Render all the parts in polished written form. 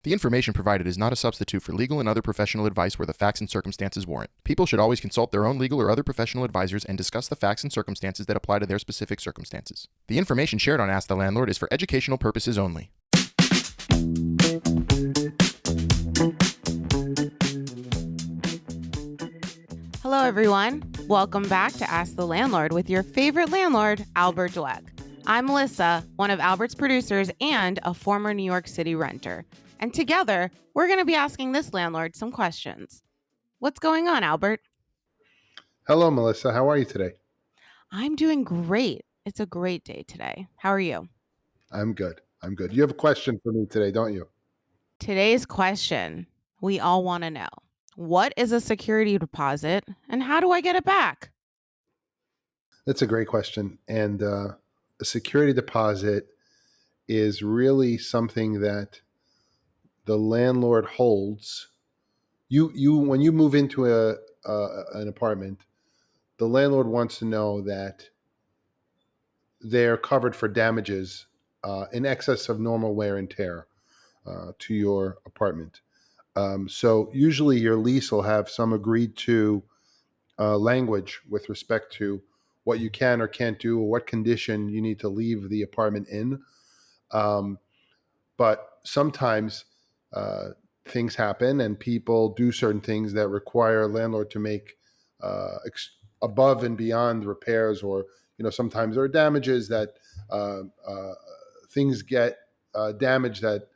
The information provided is not a substitute for legal and other professional advice where the facts and circumstances warrant. People should always consult their own legal or other professional advisors and discuss the facts and circumstances that apply to their specific circumstances. The information shared on Ask the Landlord is for educational purposes only. Hello, everyone. Welcome back to Ask the Landlord with your favorite landlord, Albert Dweck. I'm Melissa, one of Albert's producers and a former New York City renter. And together, we're going to be asking this landlord some questions. What's going on, Albert? Hello, Melissa. How are you today? I'm doing great. It's a great day today. How are you? I'm good. You have a question for me today, don't you? Today's question, we all want to know. What is a security deposit and how do I get it back? That's a great question. And a security deposit is really something that the landlord holds. You when you move into an apartment, the landlord wants to know that they're covered for damages in excess of normal wear and tear to your apartment. So usually your lease will have some agreed to language with respect to what you can or can't do or what condition you need to leave the apartment in. But sometimes things happen and people do certain things that require a landlord to make above and beyond repairs, or sometimes there are damages that uh, uh, things get damaged that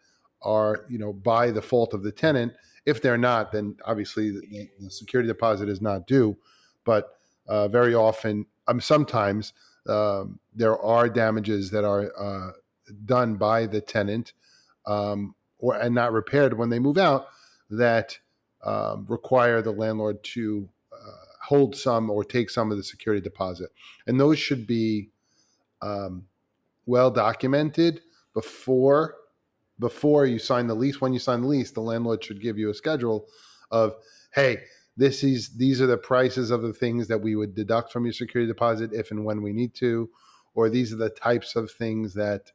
are by the fault of the tenant. If they're not, then obviously the security deposit is not due. But very often, sometimes there are damages that are done by the tenant, and not repaired when they move out, that require the landlord to hold some or take some of the security deposit, and those should be well documented before you sign the lease. When you sign the lease, the landlord should give you a schedule of, hey, these are the prices of the things that we would deduct from your security deposit if and when we need to, or these are the types of things that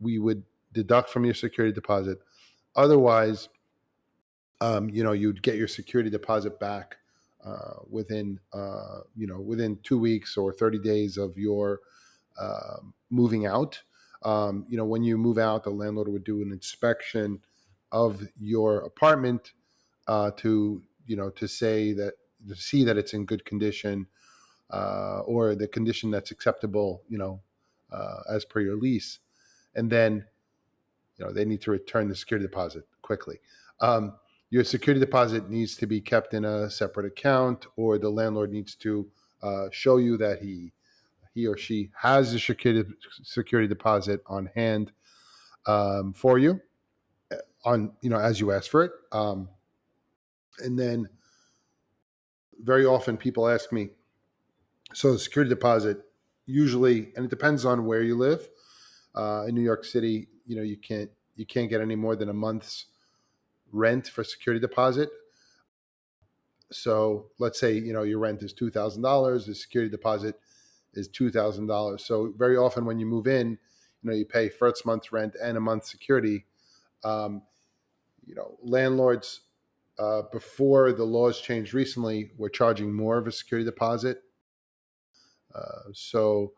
we would deduct from your security deposit. Otherwise, you'd get your security deposit back within 2 weeks or 30 days of your moving out. When you move out, the landlord would do an inspection of your apartment to see that it's in good condition, or the condition that's acceptable, as per your lease, and then they need to return the security deposit quickly. Your security deposit needs to be kept in a separate account, or the landlord needs to show you that he or she has the security deposit on hand for you, as you ask for it. And then very often people ask me, so the security deposit usually, and it depends on where you live. In New York City, you can't get any more than a month's rent for security deposit. So let's say your rent is $2,000, the security deposit is $2,000. So very often when you move in, you pay first month's rent and a month's security. Um, Landlords, before the laws changed recently, were charging more of a security deposit. So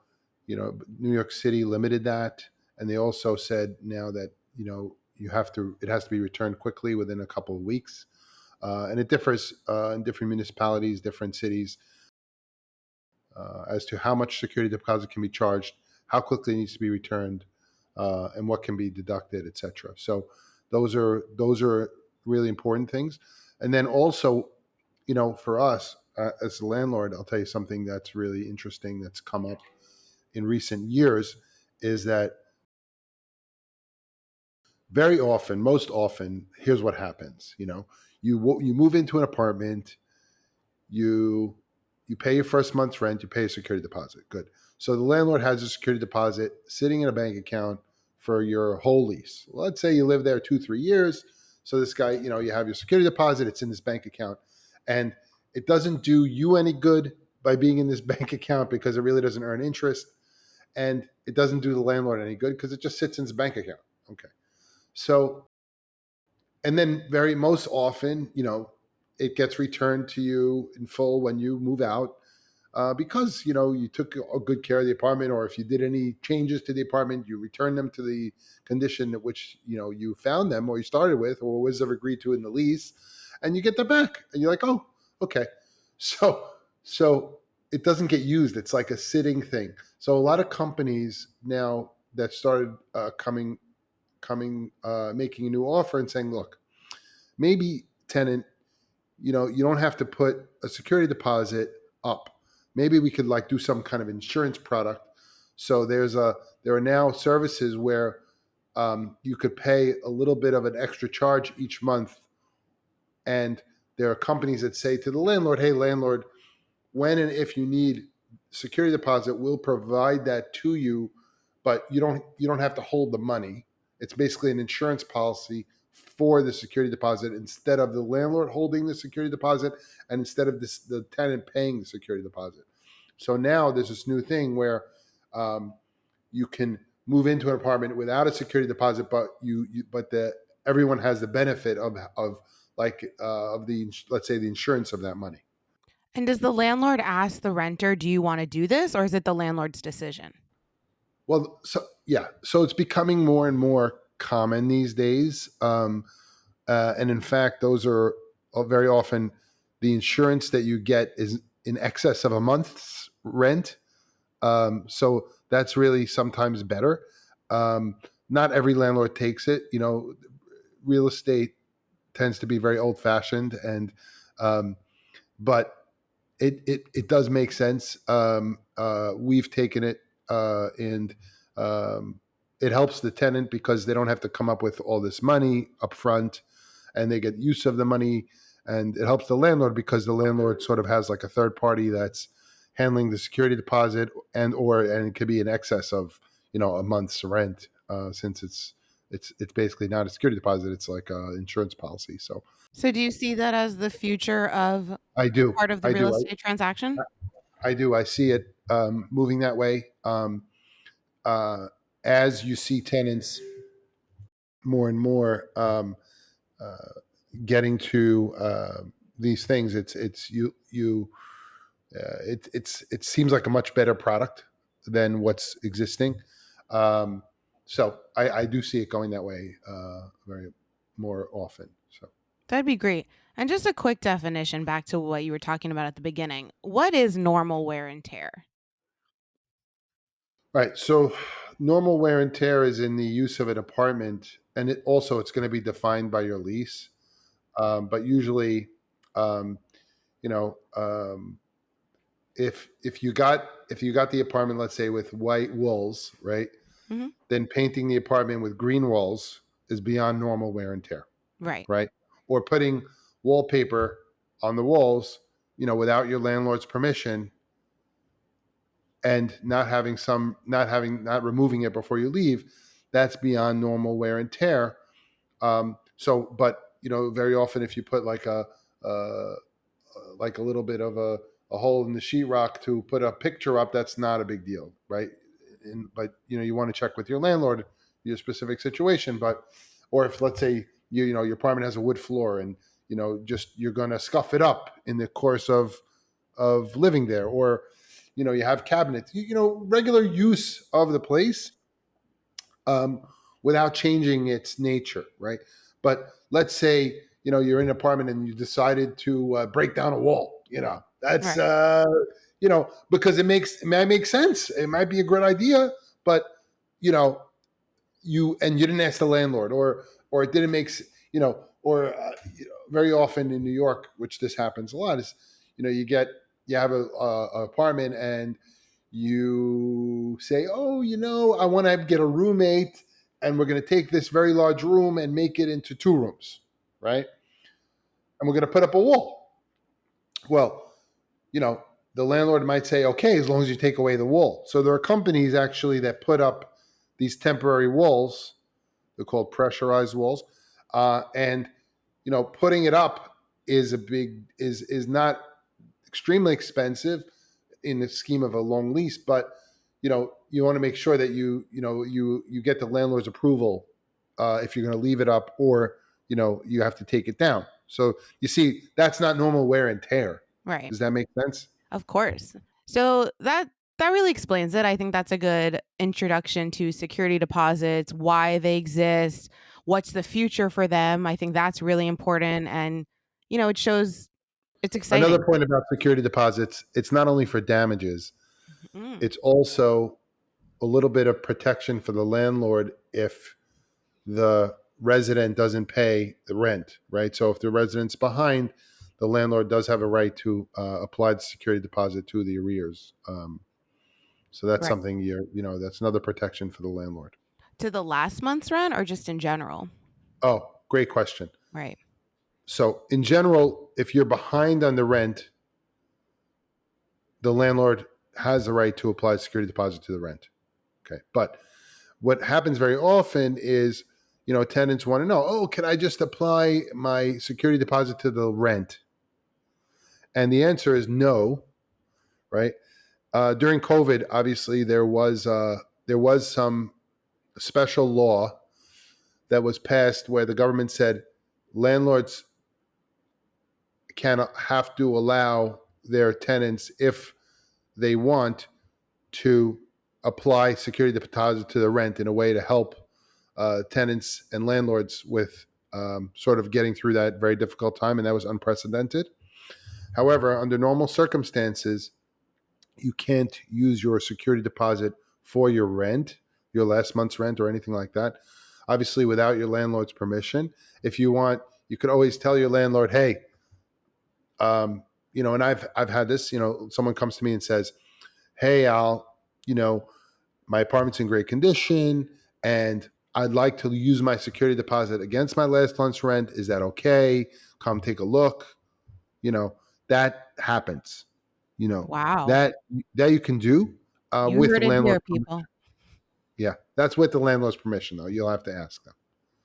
New York City limited that, and they also said now that it has to be returned quickly within a couple of weeks. And it differs in different municipalities, different cities, as to how much security deposit can be charged, how quickly it needs to be returned, and what can be deducted, etc. So those are really important things. And then also, for us as a landlord, I'll tell you something that's really interesting that's come up in recent years, is that very often, most often, here's what happens. You move into an apartment, you pay your first month's rent, you pay a security deposit. Good. So the landlord has a security deposit sitting in a bank account for your whole lease. Well, let's say you live there 2-3 years. So this guy, you have your security deposit, it's in this bank account, and it doesn't do you any good by being in this bank account because it really doesn't earn interest. And it doesn't do the landlord any good because it just sits in his bank account. Okay. So and then very most often, it gets returned to you in full when you move out, because you took a good care of the apartment, or if you did any changes to the apartment, you return them to the condition at which you found them, or you started with, or was ever agreed to in the lease, and you get them back, and you're like, oh, okay. So it doesn't get used. It's like a sitting thing. So a lot of companies now that started making a new offer and saying, look, maybe tenant, you don't have to put a security deposit up. Maybe we could like do some kind of insurance product. So there are now services where you could pay a little bit of an extra charge each month, and there are companies that say to the landlord, hey, landlord, when and if you need security deposit, we'll provide that to you, but you don't have to hold the money. It's basically an insurance policy for the security deposit, instead of the landlord holding the security deposit, and instead of the tenant paying the security deposit. So now there's this new thing where um, you can move into an apartment without a security deposit, but everyone has the benefit of the, let's say, the insurance of that money. And does the landlord ask the renter, do you want to do this, or is it the landlord's decision? Well, so yeah, so it's becoming more and more common these days, and in fact, those are very often the insurance that you get is in excess of a month's rent. So that's really sometimes better. Um, Not every landlord takes it. Real estate tends to be very old fashioned, and um, but it does make sense. We've taken it, and um, it helps the tenant because they don't have to come up with all this money up front, and they get use of the money. And it helps the landlord because the landlord sort of has like a third party that's handling the security deposit, and it could be in excess of a month's rent, since it's basically not a security deposit, it's like an insurance policy. So So do you see that as the future of I do. part of the I real do. estate transaction? I do. I see it moving that way. Uh, as you see tenants more and more uh, getting to these things, it's you it seems like a much better product than what's existing. Um, so I do see it going that way very more often. So. That'd be great. And just a quick definition back to what you were talking about at the beginning. What is normal wear and tear? Right. So normal wear and tear is in the use of an apartment, and it's going to be defined by your lease. But usually, um, you know, if you got the apartment, let's say with white walls, right, Hmm. then painting the apartment with green walls is beyond normal wear and tear, Right. right? Or putting wallpaper on the walls, without your landlord's permission, and not removing it before you leave, that's beyond normal wear and tear. But very often if you put uh, like a little bit of a hole in the sheetrock to put a picture up, that's not a big deal, right? But you want to check with your landlord your specific situation. But or if, let's say, your apartment has a wood floor, and just you're going to scuff it up in the course of living there, or you have cabinets, regular use of the place, um, without changing its nature, right? But let's say you're in an apartment and you decided to break down a wall. That's Right. because it might make sense. It might be a great idea, but you know you didn't ask the landlord, or it didn't make or very often in New York, which this happens a lot, is you have a apartment, and you say, oh, I want to get a roommate, and we're going to take this very large room and make it into 2 rooms, right? And we're going to put up a wall. Well, the landlord might say, okay, as long as you take away the wall. So there are companies actually that put up these temporary walls. They're called pressurized walls, and putting it up is not extremely expensive in the scheme of a long lease, but you want to make sure that you get the landlord's approval if you're going to leave it up, or you have to take it down. So you see, that's not normal wear and tear. Right. Does that make sense? Of course. So that really explains it. I think that's a good introduction to security deposits, why they exist, what's the future for them. I think that's really important, and it shows it's Another exciting. point about security deposits, it's not only for damages, Mm, it's also a little bit of protection for the landlord if the resident doesn't pay the rent, right? So if the resident's behind, the landlord does have a right to apply the security deposit to the arrears. So that's right. something that's another protection for the landlord. To the last month's rent or just in general? Oh, great question. Right. So in general, if you're behind on the rent, the landlord has the right to apply security deposit to the rent. Okay. But what happens very often is, tenants want to know, oh, can I just apply my security deposit to the rent? And the answer is no, right? During COVID, obviously there was some special law that was passed where the government said landlords can have to allow their tenants, if they want, to apply security deposit to the rent in a way to help tenants and landlords with sort of getting through that very difficult time, and that was unprecedented. However, under normal circumstances, you can't use your security deposit for your rent, your last month's rent, or anything like that. Obviously, without your landlord's permission. If you want, you could always tell your landlord, "Hey, and I've had this. Someone comes to me and says, "Hey, Al, my apartment's in great condition, and I'd like to use my security deposit against my last month's rent. Is that okay? Come take a look." That happens. Wow. That you can do You with heard the it here, landlord. people. Yeah, that's with the landlord's permission, though. You'll have to ask them.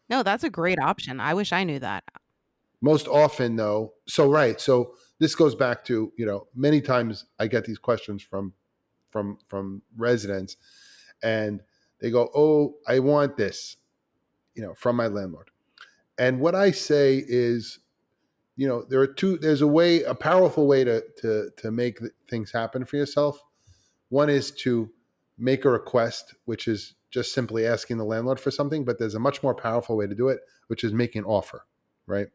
No, that's a great option. I wish I knew that. Most often, though, so this goes back to, many times I get these questions from residents, and they go, "Oh, I want this," from my landlord. And what I say is, there's a powerful way to make things happen for yourself. One is to make a request, which is just simply asking the landlord for something, but there's a much more powerful way to do it, which is making an offer, right?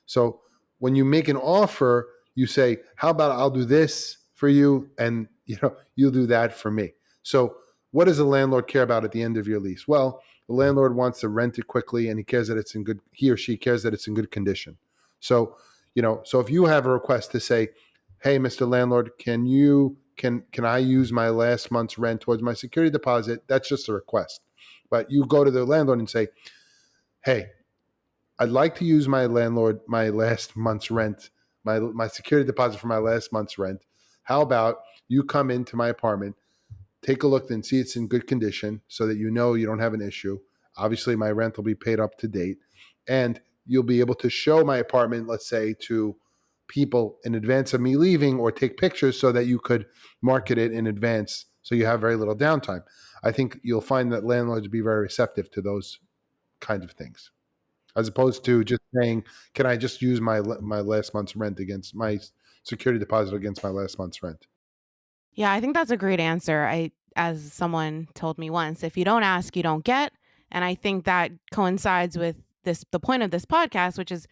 So when you make an offer, you say, "How about I'll do this for you, and you'll do that for me." So what does the landlord care about at the end of your lease? Well, the landlord wants to rent it quickly, and he or she cares that it's in good condition. So, so if you have a request to say, "Hey, Mr. Landlord, can I use my last month's rent towards my security deposit?" That's just a request. But you go to the landlord and say, "Hey, I'd like to use my last month's rent, my security deposit for my last month's rent. How about you come into my apartment, take a look and see it's in good condition so that you don't have an issue. Obviously, my rent will be paid up to date, and you'll be able to show my apartment, let's say, to people in advance of me leaving, or take pictures so that you could market it in advance so you have very little downtime." I think you'll find that landlords be very receptive to those kinds of things, as opposed to just saying, "Can I just use my last month's rent against my security deposit against my last month's rent?" Yeah, I think that's a great answer. As someone told me once, if you don't ask, you don't get. And I think that coincides with the point of this podcast, which is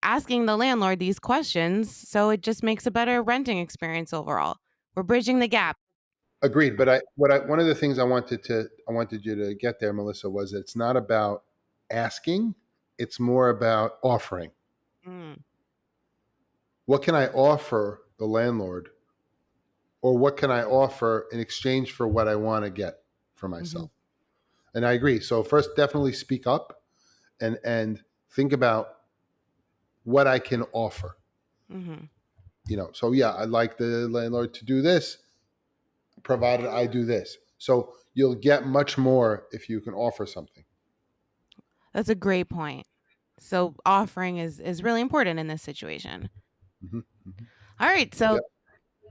asking the landlord these questions. So it just makes a better renting experience overall. We're bridging the gap. Agreed. But one of the things I wanted you to get there, Melissa, was that it's not about asking; it's more about offering. Mm, What can I offer the landlord, or what can I offer in exchange for what I want to get for hmm myself? And I agree. So first, definitely speak up and think about what I can offer. hmm So yeah, I'd like the landlord to do this, provided I do this. So you'll get much more if you can offer something. That's a great point. So offering is really important in this situation. Mm-hmm. Mm-hmm. All right. So Yep.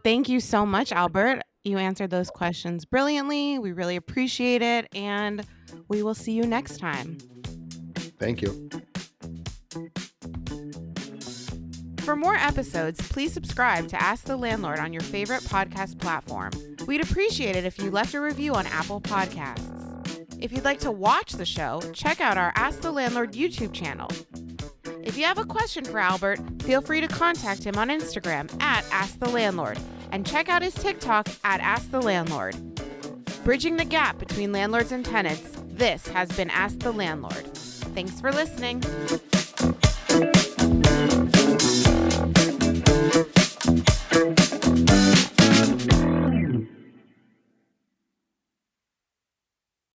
thank you so much, Albert. You answered those questions brilliantly. We really appreciate it. And we will see you next time. Thank you. For more episodes, please subscribe to Ask the Landlord on your favorite podcast platform. We'd appreciate it if you left a review on Apple Podcasts. If you'd like to watch the show, check out our Ask the Landlord YouTube channel. If you have a question for Albert, feel free to contact him on Instagram at Ask the Landlord and check out his TikTok at Ask the Landlord. Bridging the gap between landlords and tenants, this has been Ask the Landlord. Thanks for listening.